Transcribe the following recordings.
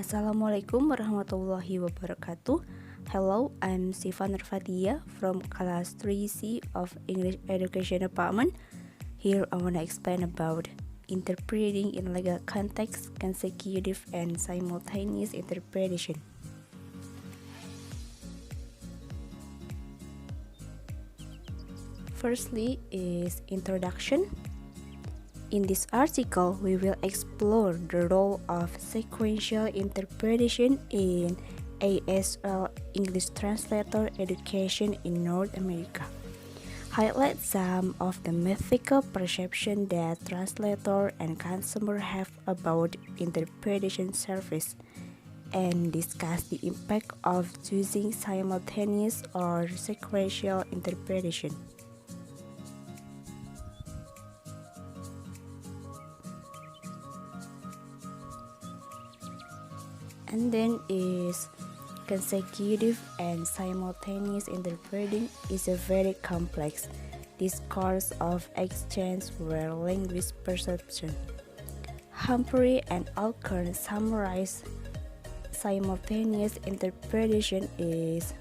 Assalamualaikum warahmatullahi wabarakatuh. Hello, I'm Syifa Nurfathya from class 3C of English Education Department. Here I want to explain about interpreting in legal context, consecutive and simultaneous interpretation. Firstly is introduction. In this article, we will explore the role of sequential interpretation in ASL English translator education in North America. Highlight some of the mythical perception that translator and consumer have about interpretation service, and discuss the impact of choosing simultaneous or sequential interpretation. And then is consecutive and simultaneous interpreting is a very complex discourse of exchange where language perception. Humphrey and Alcorn summarize simultaneous interpretation is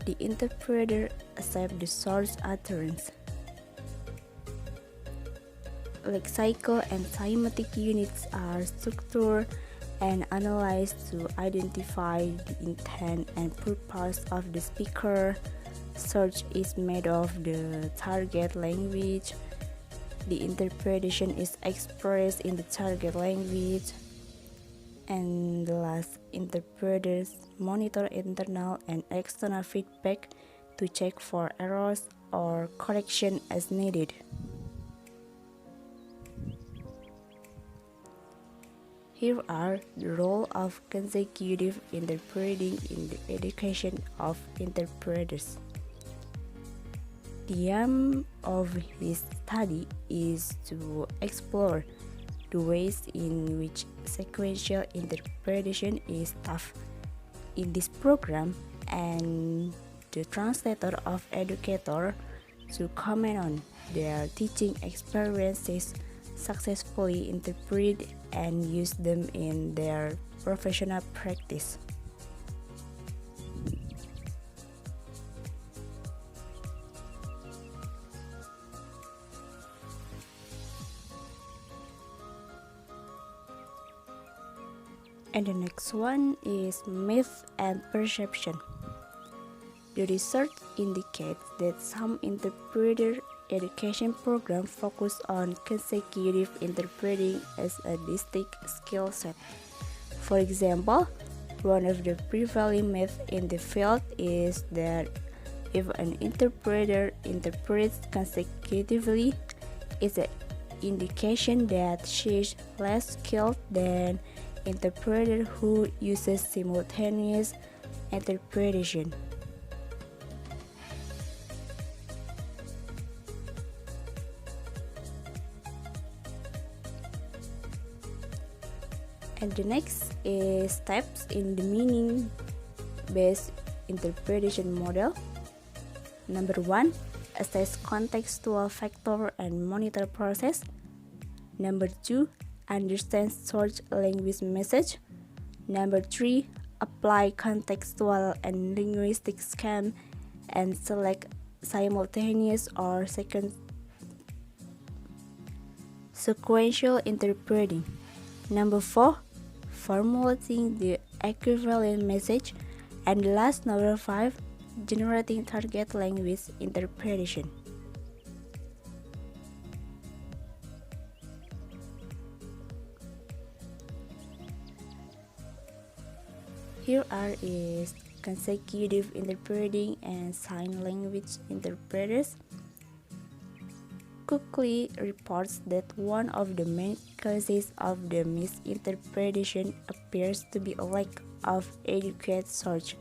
the interpreter accepts the source utterance. Lexical and semantic units are structured and analyzed to identify the intent and purpose of the speaker. Search is made of the target language. The interpretation is expressed in the target language. And the last, interpreters monitor internal and external feedback to check for errors or correction as needed. Here are the role of consecutive interpreting in the education of interpreters. The aim of his study is to explore the ways in which sequential interpretation is taught in this program, and the translator of educator to comment on their teaching experiences, successfully interpret and use them in their professional practice. And the next one is myth and perception. The research indicates that some interpreter education programs focus on consecutive interpreting as a distinct skill set. For example, one of the prevailing myths in the field is that if an interpreter interprets consecutively, it's an indication that she is less skilled than interpreter who uses simultaneous interpretation. And the next is steps in the meaning-based interpretation model. Number 1, assess contextual factor and monitor process. Number 2, understand source language message. Number 3, apply contextual and linguistic scheme and select simultaneous or sequential interpreting. Number 4, formulating the equivalent message. And last, number 5, generating target language interpretation. Here is consecutive interpreting and sign language interpreters. Cookley reports that one of the main causes of the misinterpretation appears to be a lack of adequate search.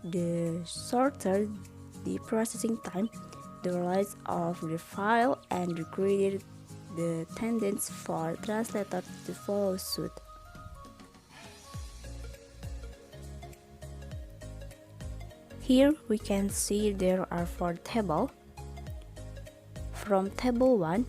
The shorter the processing time, the rise of the file, and the greater the tendency for translators to follow suit. Here we can see there are 4 tables. From table 1,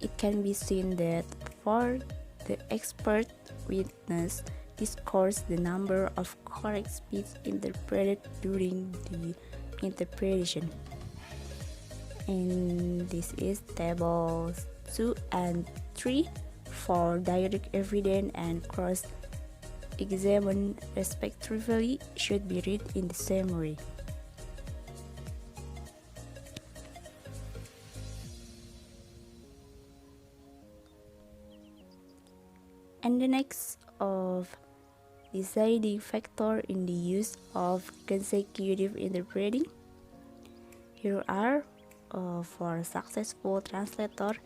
it can be seen that for the expert witness discords the number of correct speech interpreted during the interpretation. And this is tables 2 and 3 for direct evidence and cross-examination respectively should be read in the same way. And the next of deciding factor in the use of consecutive interpreting. Here are for successful translator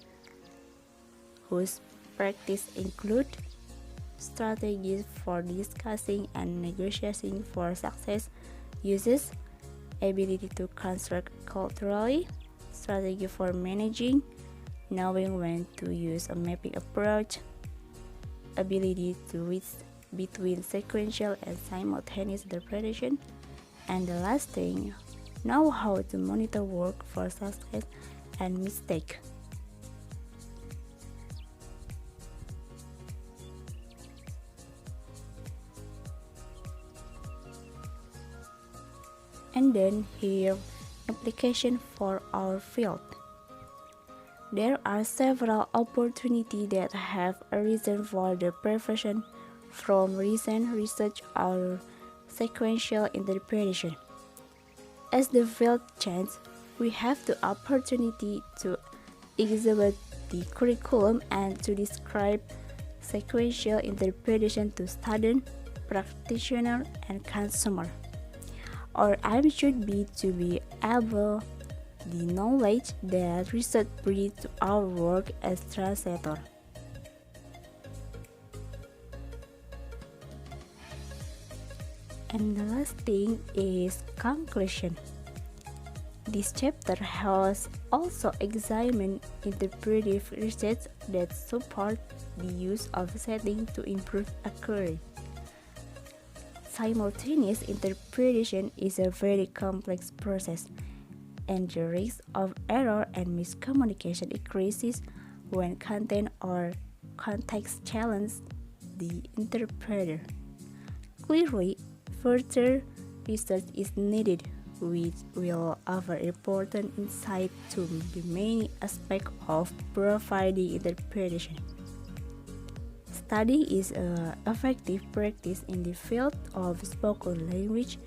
whose practice include strategies for discussing and negotiating for success uses, ability to construct culturally, strategy for managing, knowing when to use a mapping approach, ability to switch between sequential and simultaneous interpretation, and the last thing, know how to monitor work for success and mistake. And then here, application for our field. There are several opportunities that have arisen for the profession from recent research or sequential interpretation. As the field changes, we have the opportunity to exhibit the curriculum and to describe sequential interpretation to student, practitioner, and consumer. Our aim should be to be able the knowledge that research brings to our work as translator. And the last thing is conclusion. This chapter has also examined interpretive research that support the use of settings to improve accuracy. Simultaneous interpretation is a very complex process, and the risk of error and miscommunication increases when content or context challenge the interpreter. Clearly, further research is needed, which will offer important insight to the many aspects of providing interpretation. Study is an effective practice in the field of spoken language,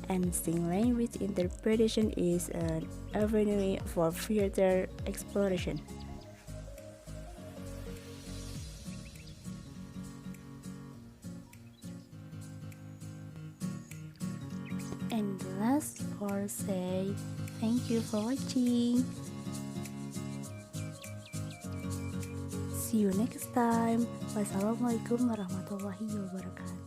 and sign language interpretation is an avenue for further exploration. And last for say thank you for watching. See you next time. Wassalamualaikum warahmatullahi wabarakatuh.